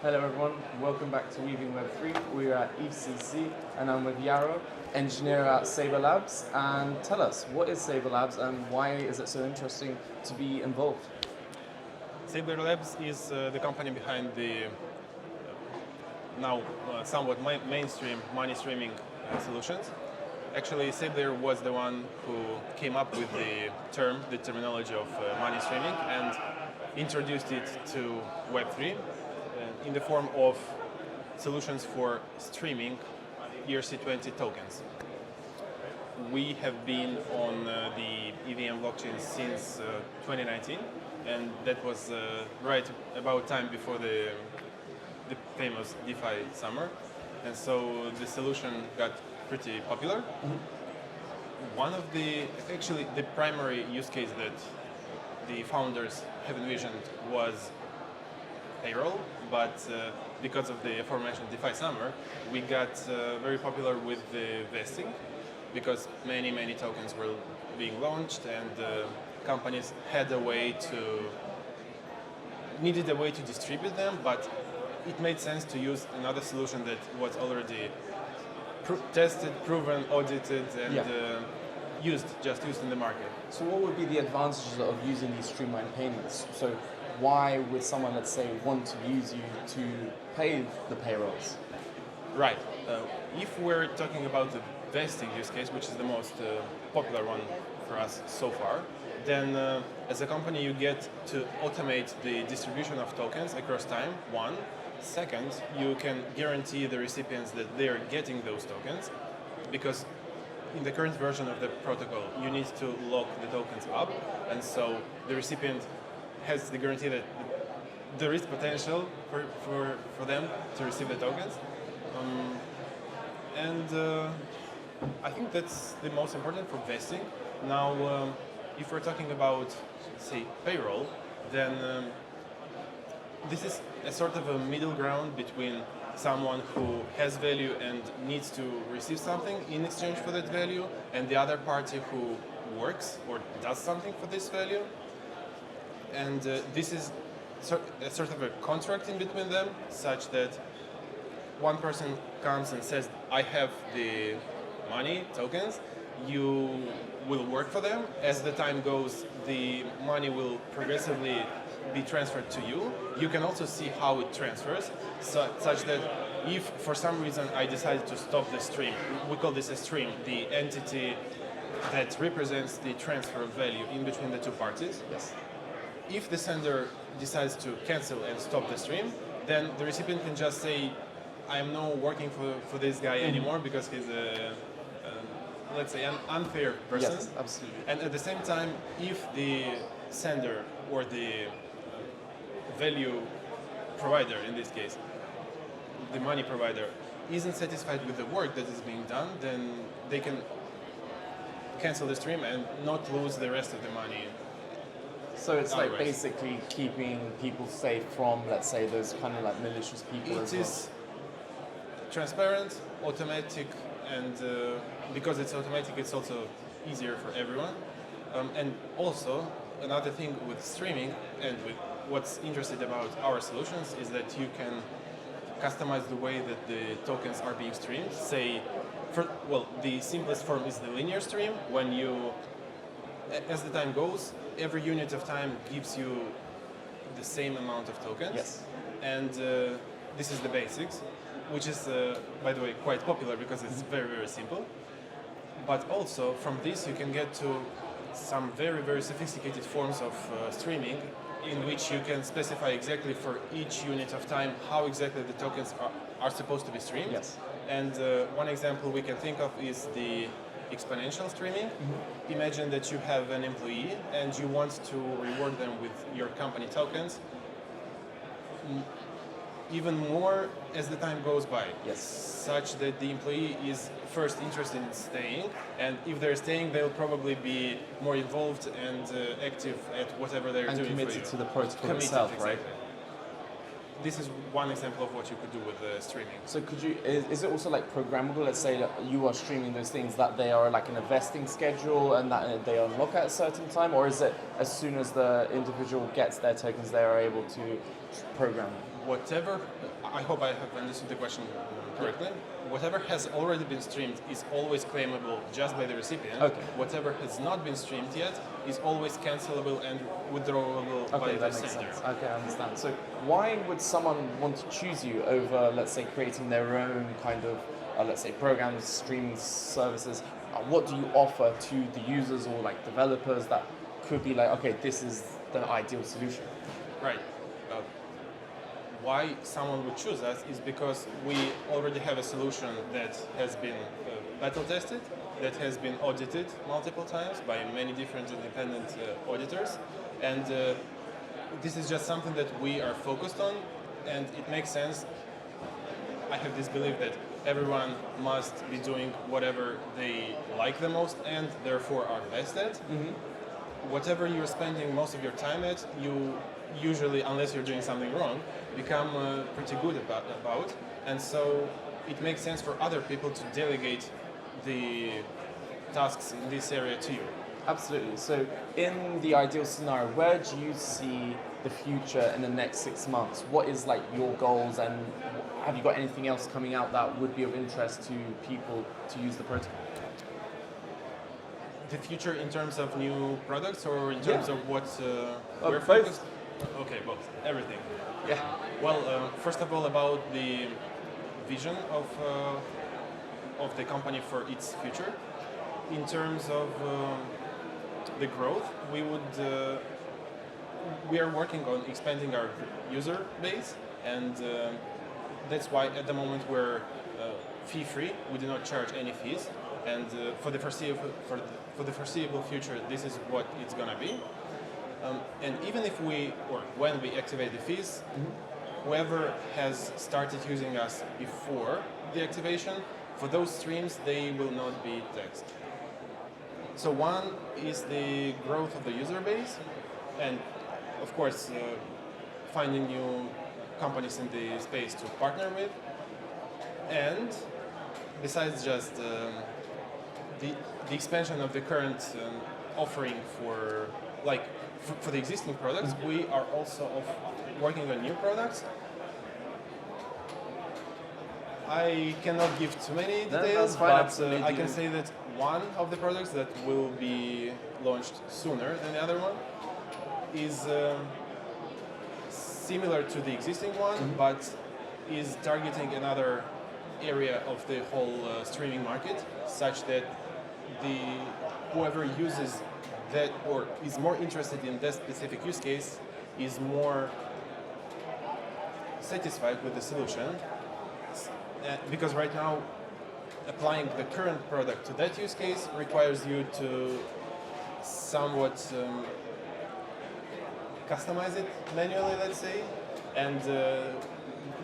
Hello everyone, welcome back to Weaving Web3. We're at ECC and I'm with Yarrow, engineer at Sabre Labs. And tell us, what is Sabre Labs and why is it so interesting to be involved? Sablier Labs is the company behind the now somewhat mainstream money streaming solutions. Actually, Sablier was the one who came up with the terminology of money streaming and introduced it to Web3 in the form of solutions for streaming ERC20 tokens. We have been on the EVM blockchain since 2019, and that was right about time before the famous DeFi summer, and so the solution got pretty popular. One of actually the primary use case that the founders have envisioned was payroll, but because of the aforementioned DeFi summer, we got very popular with the vesting, because many tokens were being launched and companies needed a way to distribute them, but it made sense to use another solution that was already tested, proven, audited, and used in the market. So what would be the advantages of using these streamlined payments? So why would someone, let's say, want to use you to pay the payrolls? Right. If we're talking about the vesting use case, which is the most popular one for us so far, then as a company you get to automate the distribution of tokens across time, one. Second, you can guarantee the recipients that they're getting those tokens, because in the current version of the protocol you need to lock the tokens up, and so the recipient has the guarantee that there is potential for them to receive the tokens. I think that's the most important for vesting. Now, if we're talking about, say, payroll, then this is a sort of a middle ground between someone who has value and needs to receive something in exchange for that value, and the other party who works or does something for this value. And this is a sort of a contract in between them, such that one person comes and says, I have the money, tokens, you will work for them. As the time goes, the money will progressively be transferred to you. You can also see how it transfers, such that if for some reason I decide to stop the stream, we call this a stream, the entity that represents the transfer of value in between the two parties. Yes. If the sender decides to cancel and stop the stream, then the recipient can just say, I am no working for this guy anymore because he's let's say, an unfair person. Yes, absolutely. And at the same time, if the sender or the value provider, in this case, the money provider, isn't satisfied with the work that is being done, then they can cancel the stream and not lose the rest of the money. So it's like basically keeping people safe from, let's say, those kind of like malicious people as well. It is transparent, automatic, and because it's automatic, it's also easier for everyone. And also, another thing with streaming and with what's interesting about our solutions is that you can customize the way that the tokens are being streamed. Say, the simplest form is the linear stream, when you, as the time goes, every unit of time gives you the same amount of tokens. Yes. And this is the basics, which is, by the way, quite popular because it's very simple. But also, from this you can get to some very sophisticated forms of streaming, in which you can specify exactly for each unit of time how exactly the tokens are supposed to be streamed. Yes. And one example we can think of is the exponential streaming. Imagine that you have an employee and you want to reward them with your company tokens even more as the time goes by. Yes. Such that the employee is first interested in staying, and if they're staying, they'll probably be more involved and active at whatever they're doing. And committed to the protocol itself, exactly. right? This is one example of what you could do with streaming. So is it also like programmable? Let's say that you are streaming those things, that they are like in a vesting schedule and that they unlock at a certain time, or is it as soon as the individual gets their tokens, they are able to program them? whatever, I hope I have understood the question correctly. Whatever has already been streamed is always claimable just by the recipient. Okay. Whatever has not been streamed yet is always cancelable and withdrawable by Okay, the that makes sender. sense. Okay, I understand. So why would someone want to choose you over, let's say, creating their own kind of, let's say, programs, streaming services? What do you offer to the users or like developers that could be like, okay, this is the ideal solution? Right. Why someone would choose us is because we already have a solution that has been battle tested, that has been audited multiple times by many different independent auditors, and this is just something that we are focused on, and it makes sense. I have this belief that everyone must be doing whatever they like the most and therefore are best at. Mm-hmm. Whatever you're spending most of your time at, you usually, unless you're doing something wrong, become pretty good about. And so it makes sense for other people to delegate the tasks in this area to you. Absolutely. So in the ideal scenario, where do you see the future in the next 6 months? What is like your goals, and have you got anything else coming out that would be of interest to people to use the protocol? The future in terms of new products or in terms of what we're both. focused? Okay, both. Everything. Yeah. Well, first of all, about the vision of the company for its future. In terms of the growth, we are working on expanding our user base, and that's why at the moment we're fee-free. We do not charge any fees, and for the foreseeable future, this is what it's gonna be. And even if when we activate the fees, whoever has started using us before the activation, for those streams, they will not be taxed. So one is the growth of the user base, and of course, finding new companies in the space to partner with. And besides just the expansion of the current offering for the existing products, we are also working on new products. I cannot give too many details, but I can say that one of the products that will be launched sooner than the other one is similar to the existing one, but is targeting another area of the whole streaming market, such that whoever uses that or is more interested in that specific use case is more satisfied with the solution. Because right now, applying the current product to that use case requires you to somewhat customize it manually, let's say, and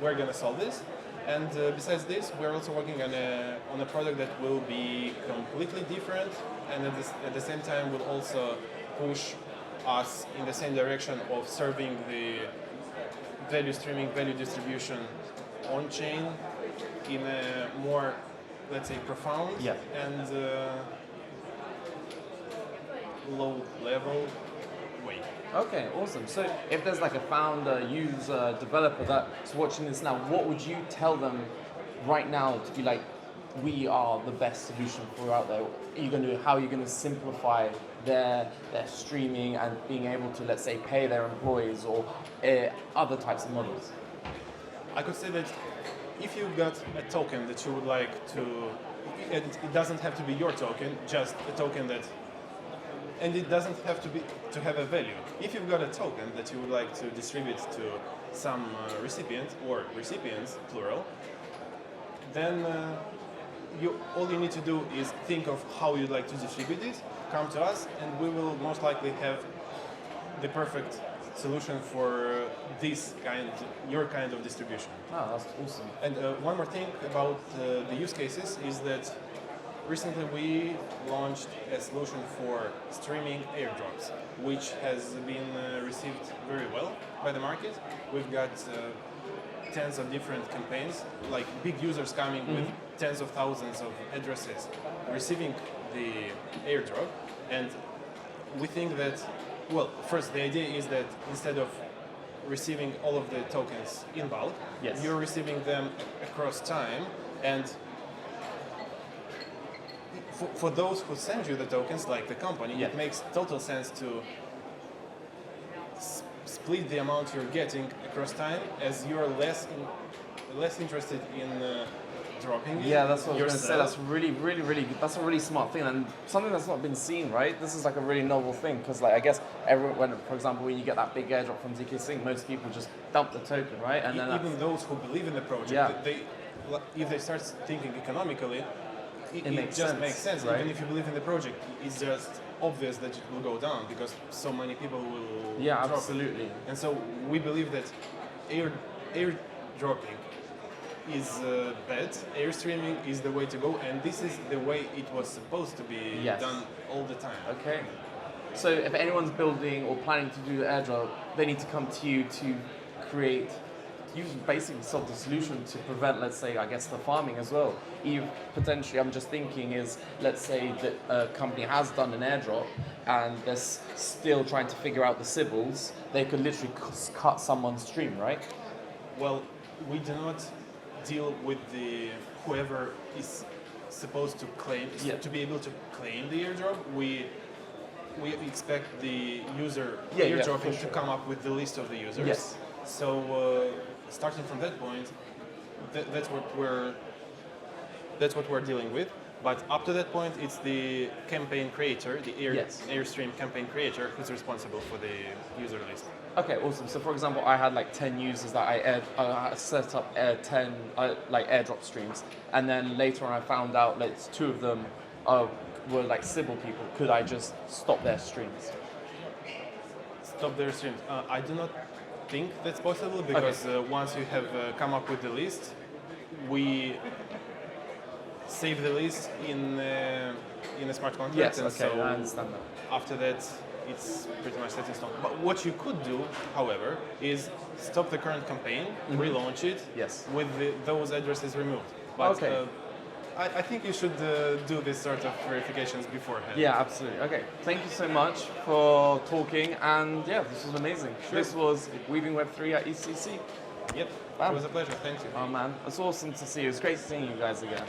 we're going to solve this. And besides this, we're also working on a product that will be completely different, and at the same time will also push us in the same direction of serving the value streaming, value distribution on-chain in a more, let's say, profound and low-level way. Okay, awesome. So if there's like a founder, user, developer that's watching this now, what would you tell them right now to be like, we are the best solution for out there? How are you going to simplify their streaming and being able to, let's say, pay their employees or other types of models? I could say that if you've got a token that you would like to, it doesn't have to be your token, just a token that, and it doesn't have to have a value. If you've got a token that you would like to distribute to some recipient or recipients, plural, then all you need to do is think of how you'd like to distribute it, come to us, and we will most likely have the perfect solution for your kind of distribution. Oh, that's awesome. And one more thing about the use cases is that recently we launched a solution for streaming airdrops, which has been received very well by the market. We've got tens of different campaigns, like big users coming with tens of thousands of addresses, receiving the airdrop, and we think that, well, first the idea is that instead of receiving all of the tokens in bulk. Yes. You're receiving them across time, and for those who send you the tokens, like the company, Yeah. it makes total sense to split the amount you're getting across time, as you're less interested in dropping it Yeah, that's what I was going to say. yourself. Really, that's a really smart thing, and something that's not been seen, right? This is like a really novel thing, because like I guess everyone, for example, when you get that big airdrop from ZK Sync, most people just dump the token, right? And then Even those who believe in the project, Yeah. if they start thinking economically, it makes just sense, makes sense. right? Even if you believe in the project, it's just obvious that it will go down because so many people will yeah, drop it. absolutely. And so we believe that airdropping is bad. Airstreaming is the way to go, and this is the way it was supposed to be Yes. done all the time. Okay. So if anyone's building or planning to do airdrop, they need to come to you to create, you basically solve the solution to prevent, let's say, I guess, the farming as well. If potentially, I'm just thinking is, let's say that a company has done an airdrop and they're still trying to figure out the Sybils, they could literally cut someone's stream, right? Well, we do not deal with the whoever is supposed to claim Yeah. to be able to claim the airdrop. We expect the user Yeah, yeah, airdropping for sure. to come up with the list of the users. Yes. So starting from that point, that's what we're dealing with. But up to that point, it's the campaign creator, the Yes. Airstream campaign creator, who's responsible for the user list. Okay, awesome. So for example, I had like 10 users that I set up 10 like airdrop streams, and then later on I found out that 2 of them were like Sybil people. Could I just stop their streams? Stop their streams. I do not think that's possible because once you have come up with the list, we save the list in a smart contract. Yes, and okay, so I understand that. after that, it's pretty much set in stone. But what you could do, however, is stop the current campaign, relaunch it Yes. with those addresses removed. But Okay. I think you should do this sort of verifications beforehand. Yeah, absolutely. Okay, thank you so much for talking, and yeah, this was amazing. Sure. This was Weaving Web3 at ECC. Yep. Bam. It was a pleasure. Thank you. Oh man, it's awesome to see you. It's great seeing you guys again.